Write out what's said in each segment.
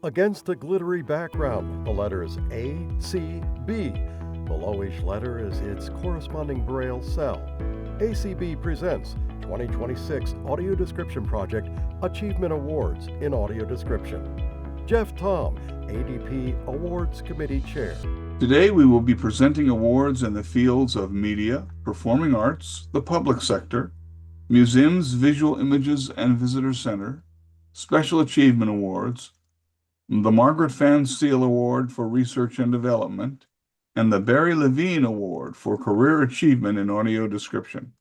Against a glittery background, the letters A, C, B. Below each letter is its corresponding Braille cell. ACB presents 2026 Audio Description Project Achievement Awards in Audio Description. Jeff Tom, ADP Awards Committee Chair. Today we will be presenting awards in the fields of media, performing arts, the public sector, museums, visual images and visitor center, special achievement awards, the Margaret Fan Steele Award for Research and Development, and the Barry Levine Award for Career Achievement in Audio Description.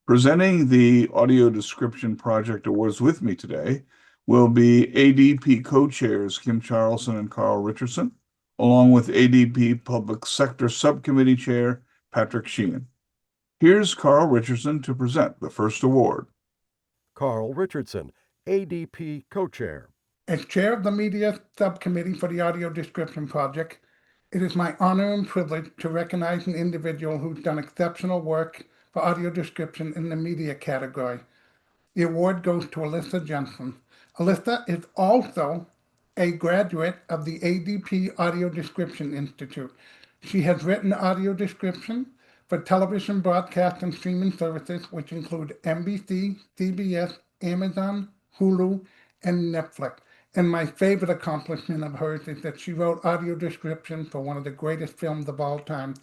Presenting the Audio Description Project Awards with me today will be ADP co-chairs Kim Charlson and Carl Richardson, along with ADP Public Sector Subcommittee Chair Patrick Sheehan. Here's Carl Richardson to present the first award. Carl Richardson, ADP co-chair. As chair of the Media Subcommittee for the Audio Description Project, it is my honor and privilege to recognize an individual who's done exceptional work for audio description in the media category. The award goes to Alyssa Jensen. Alyssa is also a graduate of the ADP Audio Description Institute. She has written audio description for television broadcast and streaming services, which include NBC, CBS, Amazon, Hulu, and Netflix. And my favorite accomplishment of hers is that she wrote audio description for one of the greatest films of all time,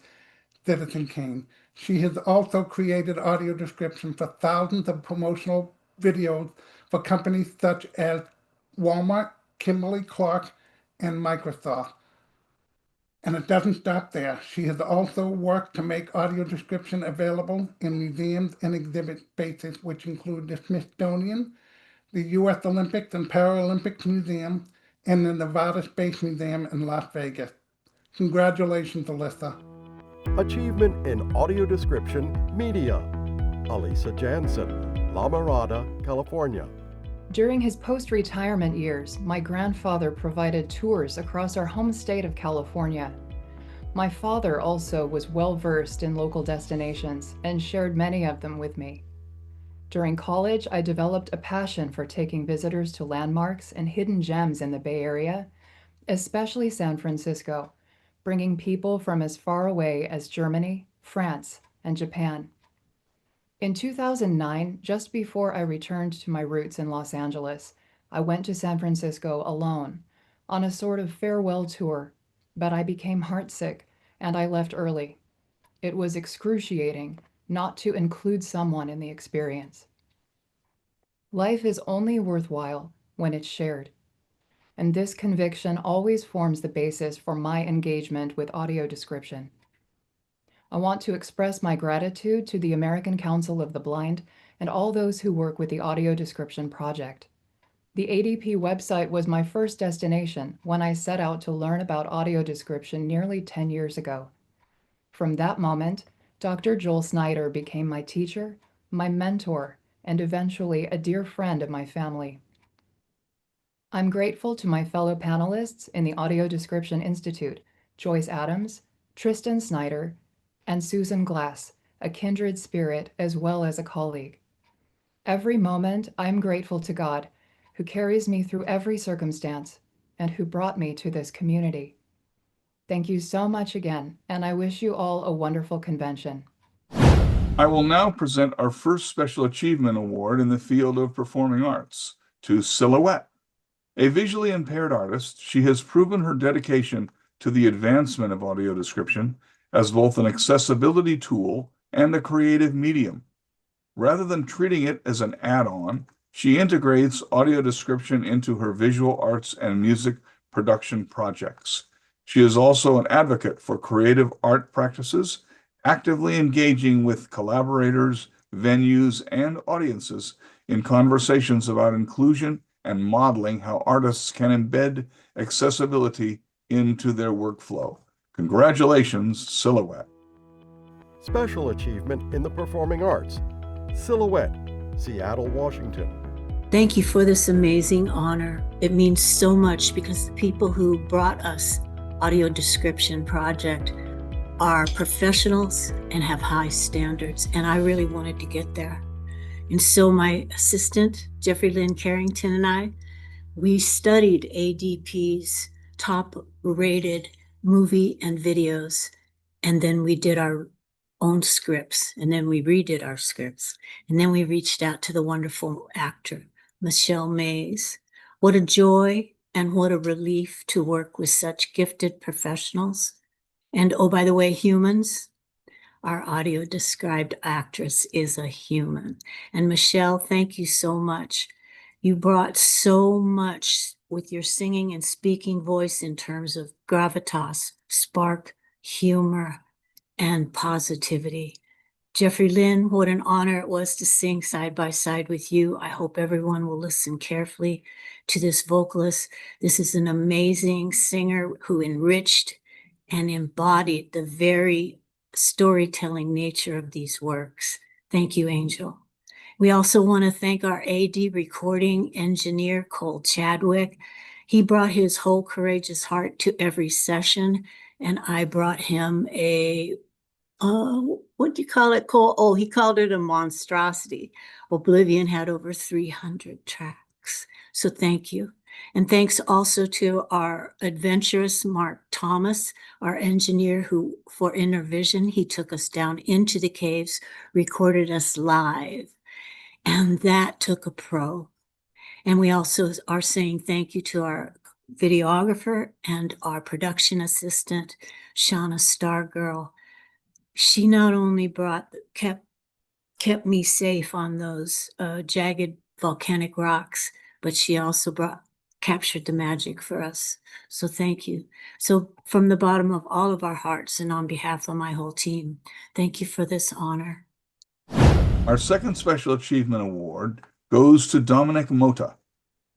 Citizen Kane. She has also created audio description for thousands of promotional videos for companies such as Walmart, Kimberly-Clark, and Microsoft. And it doesn't stop there. She has also worked to make audio description available in museums and exhibit spaces, which include the Smithsonian, the U.S. Olympics and Paralympics Museum, and the Nevada Space Museum in Las Vegas. Congratulations, Alyssa. Achievement in Audio Description Media. Alisa Jansen, La Mirada, California. During his post-retirement years, my grandfather provided tours across our home state of California. My father also was well-versed in local destinations and shared many of them with me. During college, I developed a passion for taking visitors to landmarks and hidden gems in the Bay Area, especially San Francisco, bringing people from as far away as Germany, France, and Japan. In 2009, just before I returned to my roots in Los Angeles, I went to San Francisco alone on a sort of farewell tour, but I became heartsick and I left early. It was excruciating not to include someone in the experience. Life is only worthwhile when it's shared, and this conviction always forms the basis for my engagement with audio description. I want to express my gratitude to the American Council of the Blind and all those who work with the Audio Description Project. The ADP website was my first destination when I set out to learn about audio description nearly 10 years ago. From that moment, Dr. Joel Snyder became my teacher, my mentor, and eventually a dear friend of my family. I'm grateful to my fellow panelists in the Audio Description Institute, Joyce Adams, Tristan Snyder, and Susan Glass, a kindred spirit as well as a colleague. Every moment, I'm grateful to God, who carries me through every circumstance and who brought me to this community. Thank you so much again, and I wish you all a wonderful convention. I will now present our first Special Achievement Award in the field of performing arts to Silhouette. A visually impaired artist, she has proven her dedication to the advancement of audio description as both an accessibility tool and a creative medium. Rather than treating it as an add-on, she integrates audio description into her visual arts and music production projects. She is also an advocate for creative art practices, actively engaging with collaborators, venues, and audiences in conversations about inclusion and modeling how artists can embed accessibility into their workflow. Congratulations, Silhouette. Special Achievement in the Performing Arts. Silhouette, Seattle, Washington. Thank you for this amazing honor. It means so much because the people who brought us Audio Description Project are professionals and have high standards, and I really wanted to get there. And so my assistant, Jeffrey Lynn Carrington, and I, We studied ADP's top rated movie and videos, and then we did our own scripts, and then we redid our scripts, and then we reached out to the wonderful actor, Michelle Mays. What a joy and what a relief to work with such gifted professionals. And oh, by the way, humans, our audio described actress is a human. And Michelle, thank you so much. You brought so much with your singing and speaking voice in terms of gravitas, spark, humor, and positivity. Jeffrey Lynn, what an honor it was to sing side by side with you. I hope everyone will listen carefully to this vocalist. This is an amazing singer who enriched and embodied the very storytelling nature of these works. Thank you, Angel. We also want to thank our AD recording engineer, Cole Chadwick. He brought his whole courageous heart to every session, and I brought him a what do you call it, Cole? Oh, he called it a monstrosity. Oblivion had over 300 tracks. So thank you. And thanks also to our adventurous Mark Thomas, our engineer who, for Intervision, he took us down into the caves, recorded us live. And that took a pro. And we also are saying thank you to our videographer and our production assistant, Shauna Stargirl. She not only kept me safe on those jagged volcanic rocks, but she also captured the magic for us. So thank you. So from the bottom of all of our hearts and on behalf of my whole team, thank you for this honor. Our second Special Achievement Award goes to Dominic Mota.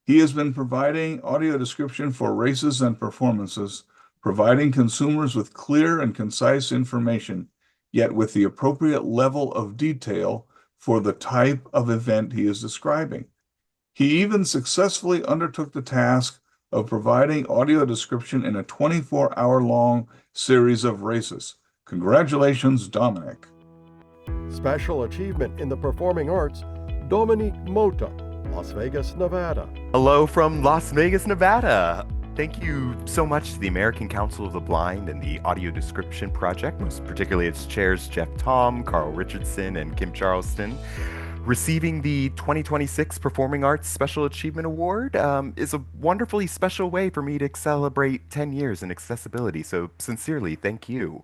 He has been providing audio description for races and performances, providing consumers with clear and concise information, yet with the appropriate level of detail for the type of event he is describing. He even successfully undertook the task of providing audio description in a 24-hour-long series of races. Congratulations, Dominic. Special Achievement in the Performing Arts, Dominique Mota, Las Vegas, Nevada. Hello from Las Vegas, Nevada. Thank you so much to the American Council of the Blind and the Audio Description Project, most particularly its chairs Jeff Tom, Carl Richardson, and Kim Charleston. Receiving the 2026 Performing Arts Special Achievement Award is a wonderfully special way for me to celebrate 10 years in accessibility, so sincerely, thank you.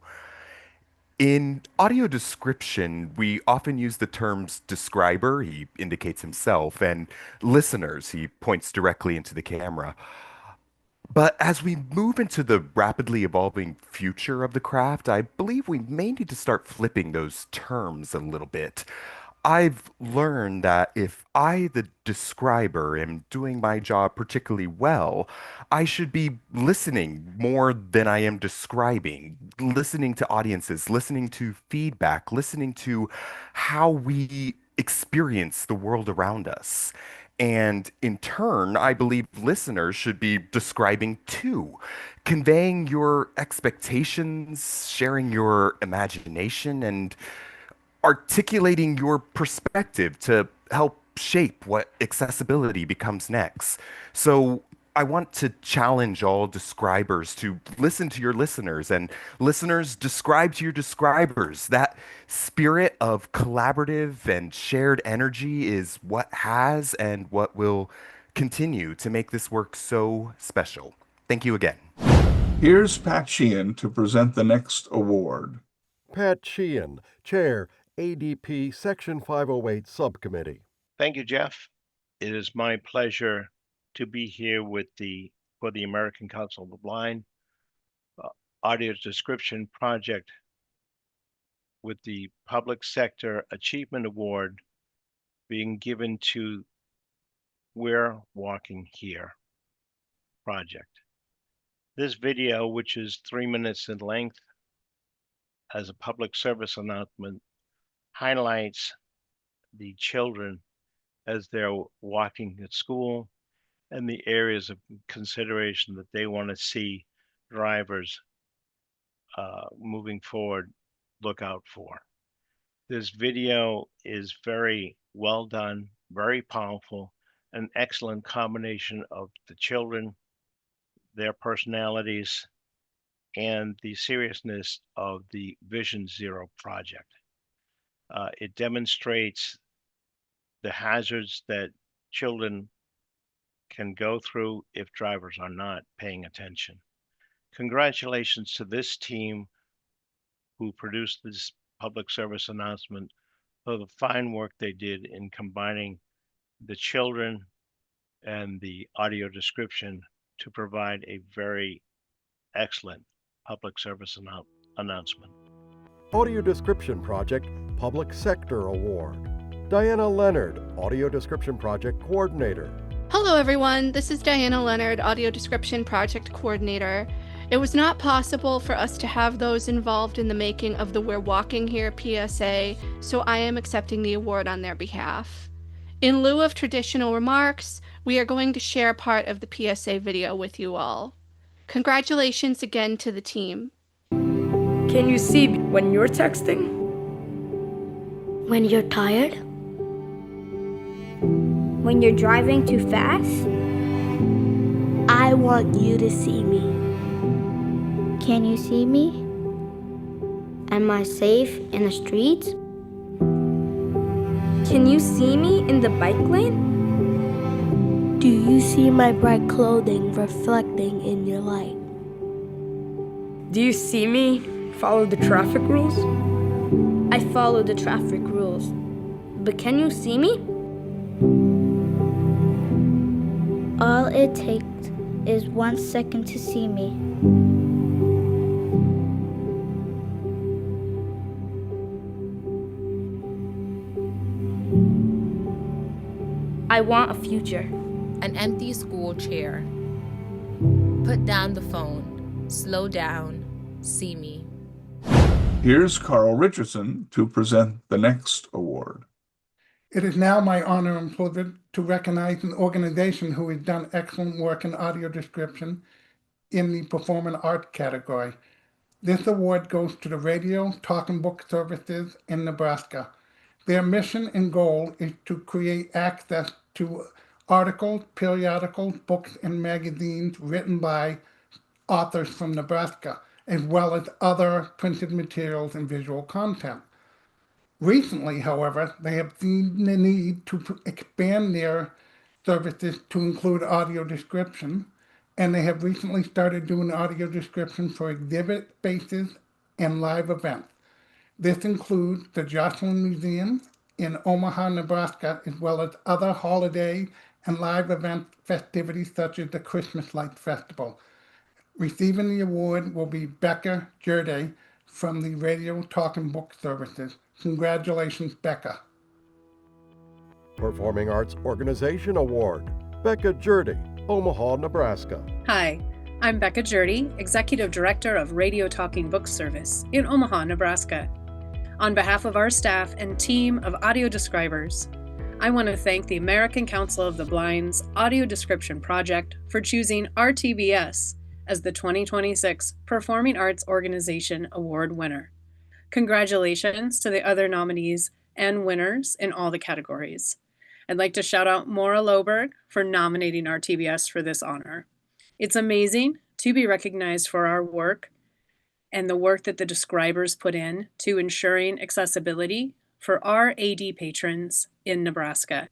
In audio description, we often use the terms describer, he indicates himself, and listeners, he points directly into the camera. But as we move into the rapidly evolving future of the craft, I believe we may need to start flipping those terms a little bit. I've learned that if I, the describer, am doing my job particularly well, I should be listening more than I am describing, listening to audiences, listening to feedback, listening to how we experience the world around us. And in turn, I believe listeners should be describing too, conveying your expectations, sharing your imagination, and articulating your perspective to help shape what accessibility becomes next. So I want to challenge all describers to listen to your listeners and listeners describe to your describers. That spirit of collaborative and shared energy is what has and what will continue to make this work so special. Thank you again. Here's Pat Sheehan to present the next award. Pat Sheehan, Chair, ADP Section 508 Subcommittee. Thank you, Jeff. It is my pleasure to be here for the American Council of the Blind Audio Description Project with the Public Sector Achievement Award being given to We're Walking Here project. This video, which is 3 minutes in length, as a public service announcement, highlights the children as they're walking at school and the areas of consideration that they want to see drivers moving forward look out for. This video is very well done, very powerful, an excellent combination of the children, their personalities, and the seriousness of the Vision Zero project. It demonstrates the hazards that children can go through if drivers are not paying attention. Congratulations to this team who produced this public service announcement for the fine work they did in combining the children and the audio description to provide a very excellent public service announcement. Audio Description Project Public Sector Award. Diana Leonard, Audio Description Project Coordinator. Hello everyone, this is Diana Leonard, Audio Description Project Coordinator. It was not possible for us to have those involved in the making of the We're Walking Here PSA, so I am accepting the award on their behalf. In lieu of traditional remarks, we are going to share part of the PSA video with you all. Congratulations again to the team. Can you see when you're texting? When you're tired? When you're driving too fast? I want you to see me. Can you see me? Am I safe in the streets? Can you see me in the bike lane? Do you see my bright clothing reflecting in your light? Do you see me follow the traffic rules? I follow the traffic rules. But can you see me? All it takes is 1 second to see me. I want a future. An empty school chair. Put down the phone. Slow down. See me. Here's Carl Richardson to present the next award. It is now my honor and privilege to recognize an organization who has done excellent work in audio description in the performing arts category. This award goes to the Radio Talking Book Services in Nebraska. Their mission and goal is to create access to articles, periodicals, books, and magazines written by authors from Nebraska, as well as other printed materials and visual content. Recently, however, they have seen the need to expand their services to include audio description, and they have recently started doing audio description for exhibit spaces and live events. This includes the Jocelyn Museum in Omaha, Nebraska, as well as other holiday and live event festivities such as the Christmas Lights Festival. Receiving the award will be Becca Jerde from the Radio Talking Book Services. Congratulations, Becca. Performing Arts Organization Award. Becca Jerde, Omaha, Nebraska. Hi, I'm Becca Jerde, Executive Director of Radio Talking Book Service in Omaha, Nebraska. On behalf of our staff and team of audio describers, I want to thank the American Council of the Blind's Audio Description Project for choosing RTBS as the 2026 Performing Arts Organization Award winner. Congratulations to the other nominees and winners in all the categories. I'd like to shout out Maura Loberg for nominating RTBS for this honor. It's amazing to be recognized for our work and the work that the describers put in to ensuring accessibility for our AD patrons in Nebraska.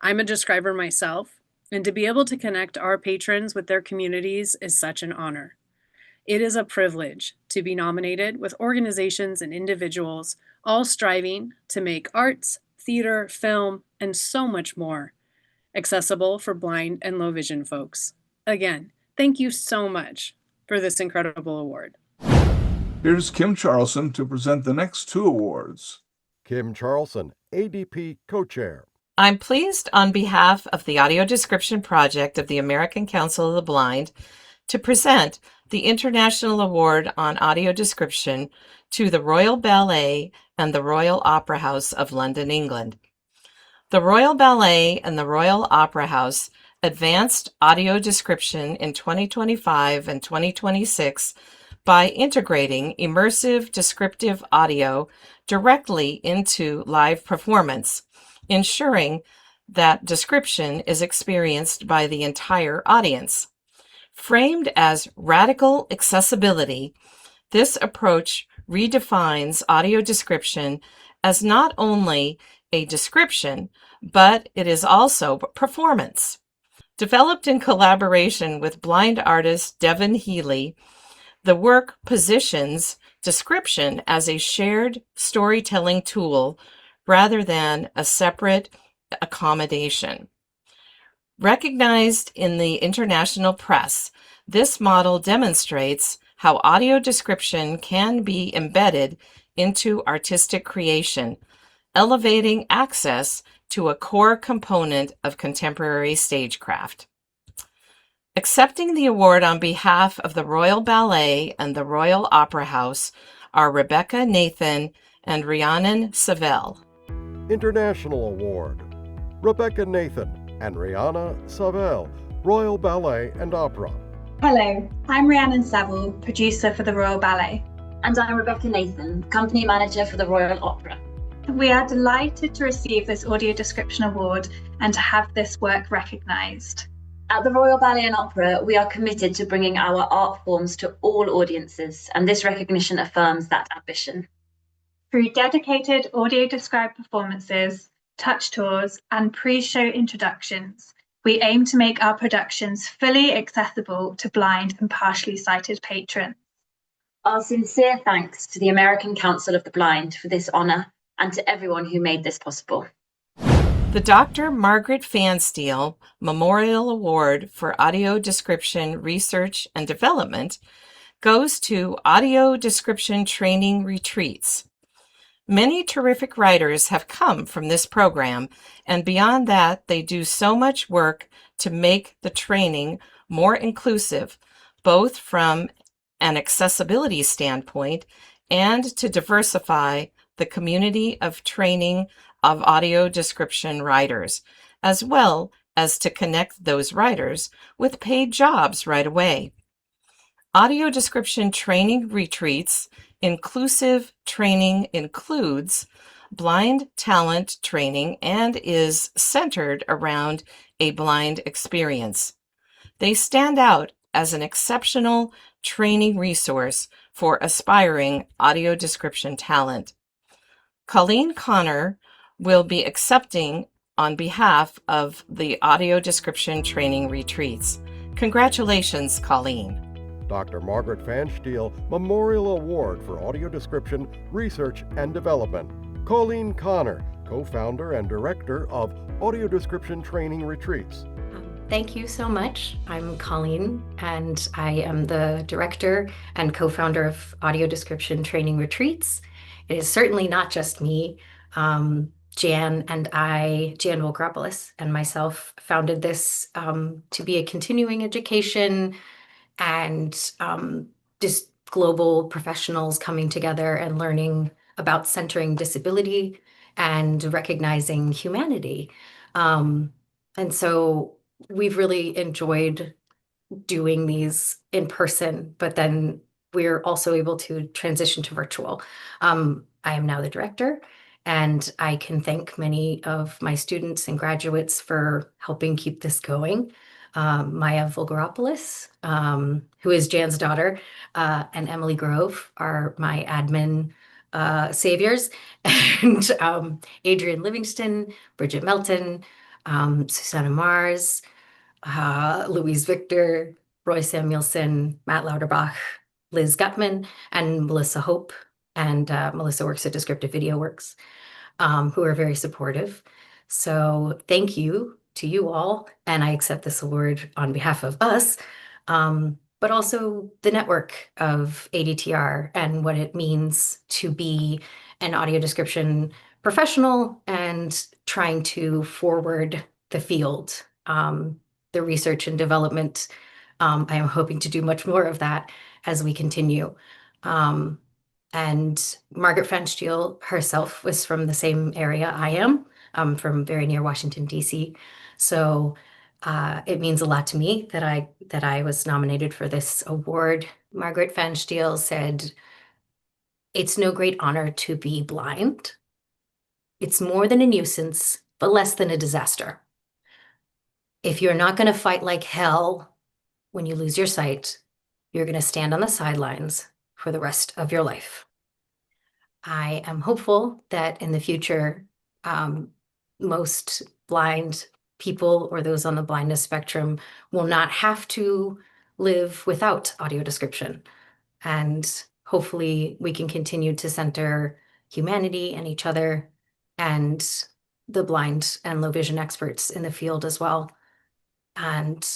I'm a describer myself, and to be able to connect our patrons with their communities is such an honor. It is a privilege to be nominated with organizations and individuals all striving to make arts, theater, film, and so much more accessible for blind and low vision folks. Again, thank you so much for this incredible award. Here's Kim Charlson to present the next two awards. Kim Charlson, ADP Co-Chair. I'm pleased on behalf of the Audio Description Project of the American Council of the Blind to present the International Award on Audio Description to the Royal Ballet and the Royal Opera House of London, England. The Royal Ballet and the Royal Opera House advanced audio description in 2025 and 2026 by integrating immersive descriptive audio directly into live performance, ensuring that description is experienced by the entire audience. Framed as radical accessibility, this approach redefines audio description as not only a description, but it is also performance. Developed in collaboration with blind artist Devin Healy, the work positions description as a shared storytelling tool rather than a separate accommodation. Recognized in the international press, this model demonstrates how audio description can be embedded into artistic creation, elevating access to a core component of contemporary stagecraft. Accepting the award on behalf of the Royal Ballet and the Royal Opera House are Rebecca Nathan and Rhiannon Savell. International Award. Rebecca Nathan and Rihanna Savell, Royal Ballet and Opera. Hello, I'm Rhiannon Savell, producer for the Royal Ballet. And I'm Rebecca Nathan, company manager for the Royal Opera. We are delighted to receive this Audio Description Award and to have this work recognised. At the Royal Ballet and Opera, we are committed to bringing our art forms to all audiences, and this recognition affirms that ambition. Through dedicated audio-described performances, touch tours, and pre-show introductions, we aim to make our productions fully accessible to blind and partially sighted patrons. Our sincere thanks to the American Council of the Blind for this honour and to everyone who made this possible. The Dr. Margaret Fansteel Memorial Award for Audio Description Research and Development goes to Audio Description Training Retreats. Many terrific writers have come from this program, and beyond that, they do so much work to make the training more inclusive, both from an accessibility standpoint and to diversify the community of training of audio description writers, as well as to connect those writers with paid jobs right away. Audio description training retreats inclusive training includes blind talent training and is centered around a blind experience. They stand out as an exceptional training resource for aspiring audio description talent. Colleen Connor will be accepting on behalf of the Audio Description Training Retreats. Congratulations, Colleen. Dr. Margaret Fansteel Memorial Award for Audio Description Research and Development. Colleen Connor, co-founder and director of Audio Description Training Retreats. Thank you so much. I'm Colleen, and I am the director and co-founder of Audio Description Training Retreats. It is certainly not just me. Jan Wolkeropoulos and myself founded this to be a continuing education and just global professionals coming together and learning about centering disability and recognizing humanity. And so we've really enjoyed doing these in person, but then we're also able to transition to virtual. I am now the director, and I can thank many of my students and graduates for helping keep this going. Maya Wolkeropoulos, who is Jan's daughter, and Emily Grove are my admin saviors, and Adrian Livingston, Bridget Melton, Susanna Mars, Louise Victor, Roy Samuelson, Matt Lauterbach, Liz Gutman, and Melissa Hope, and Melissa works at Descriptive Video Works, who are very supportive. So thank you to you all, and I accept this award on behalf of us, but also the network of ADTR and what it means to be an audio description professional and trying to forward the field, the research and development. I am hoping to do much more of that as we continue. And Margaret Fansteel herself was from the same area I am, from very near Washington, D.C. So it means a lot to me that I was nominated for this award. Margaret Fansteel said, "It's no great honor to be blind. It's more than a nuisance but less than a disaster. If you're not going to fight like hell when you lose your sight, you're going to stand on the sidelines for the rest of your life. I am hopeful that in the future, most blind people or those on the blindness spectrum will not have to live without audio description. And hopefully we can continue to center humanity and each other and the blind and low vision experts in the field as well. And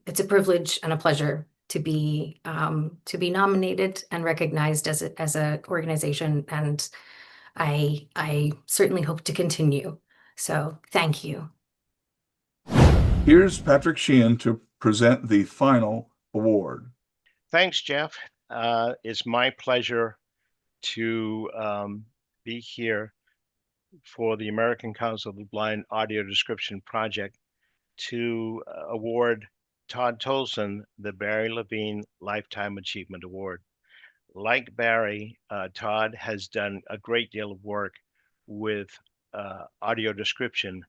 it's a privilege and a pleasure to be nominated and recognized as a organization, and I certainly hope to continue. So thank you. Here's Patrick Sheehan to present the final award. Thanks, Jeff. It's my pleasure to be here for the American Council of the Blind Audio Description Project to award Todd Tolson the Barry Levine Lifetime Achievement Award. Like Barry, Todd has done a great deal of work with audio description,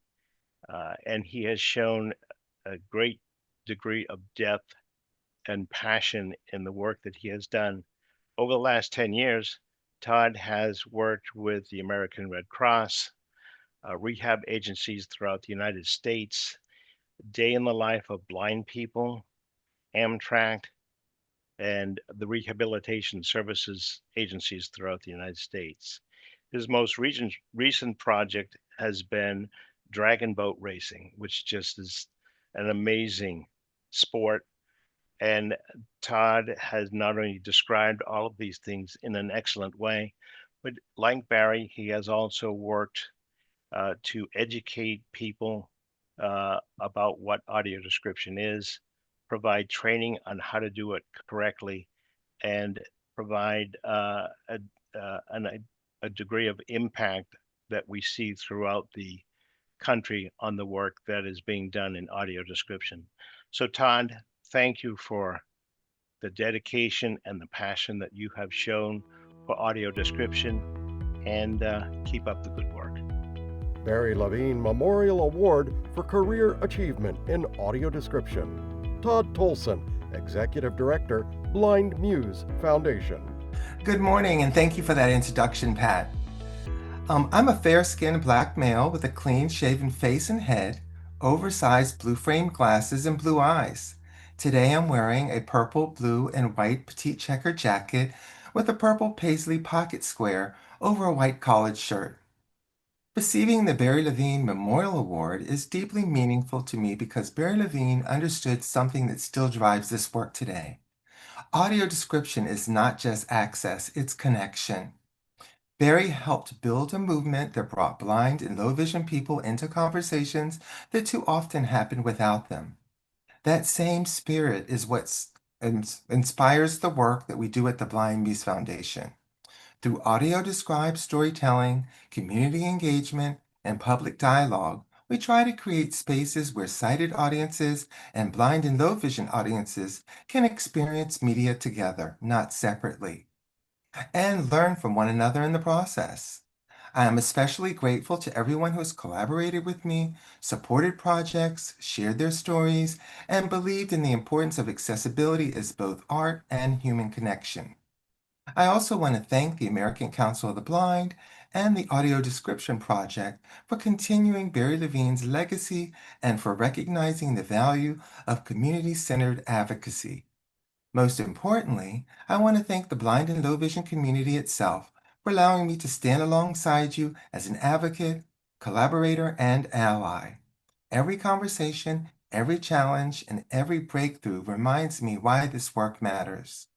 and he has shown a great degree of depth and passion in the work that he has done. Over the last 10 years, Todd has worked with the American Red Cross, rehab agencies throughout the United States, Day in the Life of Blind People, Amtrak, and the rehabilitation services agencies throughout the United States. His most recent project has been dragon boat racing, which just is an amazing sport. And Todd has not only described all of these things in an excellent way, but like Barry, he has also worked to educate people about what audio description is, provide training on how to do it correctly, and provide a degree of impact that we see throughout the country on the work that is being done in audio description. So Todd, thank you for the dedication and the passion that you have shown for audio description, and keep up the good work. Barry Levine Memorial Award for Career Achievement in Audio Description. Todd Tolson, Executive Director, Blind Muse Foundation. Good morning, and thank you for that introduction, Pat. I'm a fair-skinned black male with a clean-shaven face and head, oversized blue-framed glasses, and blue eyes. Today I'm wearing a purple, blue, and white petite checker jacket with a purple paisley pocket square over a white collared shirt. Receiving the Barry Levine Memorial Award is deeply meaningful to me because Barry Levine understood something that still drives this work today. Audio description is not just access, it's connection. Barry helped build a movement that brought blind and low vision people into conversations that too often happen without them. That same spirit is what inspires the work that we do at the Blind Muse Foundation. Through audio-described storytelling, community engagement, and public dialogue, we try to create spaces where sighted audiences and blind and low vision audiences can experience media together, not separately, and learn from one another in the process. I am especially grateful to everyone who has collaborated with me, supported projects, shared their stories, and believed in the importance of accessibility as both art and human connection. I also want to thank the American Council of the Blind and the Audio Description Project for continuing Barry Levine's legacy and for recognizing the value of community-centered advocacy. Most importantly, I want to thank the blind and low vision community itself for allowing me to stand alongside you as an advocate, collaborator, and ally. Every conversation, every challenge, and every breakthrough reminds me why this work matters.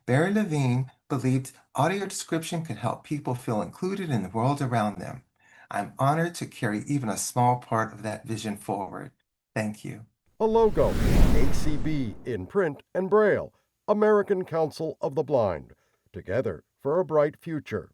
Barry Levine believed audio description could help people feel included in the world around them. I'm honored to carry even a small part of that vision forward. Thank you. A logo, ACB in print and braille, American Council of the Blind. Together for a bright future.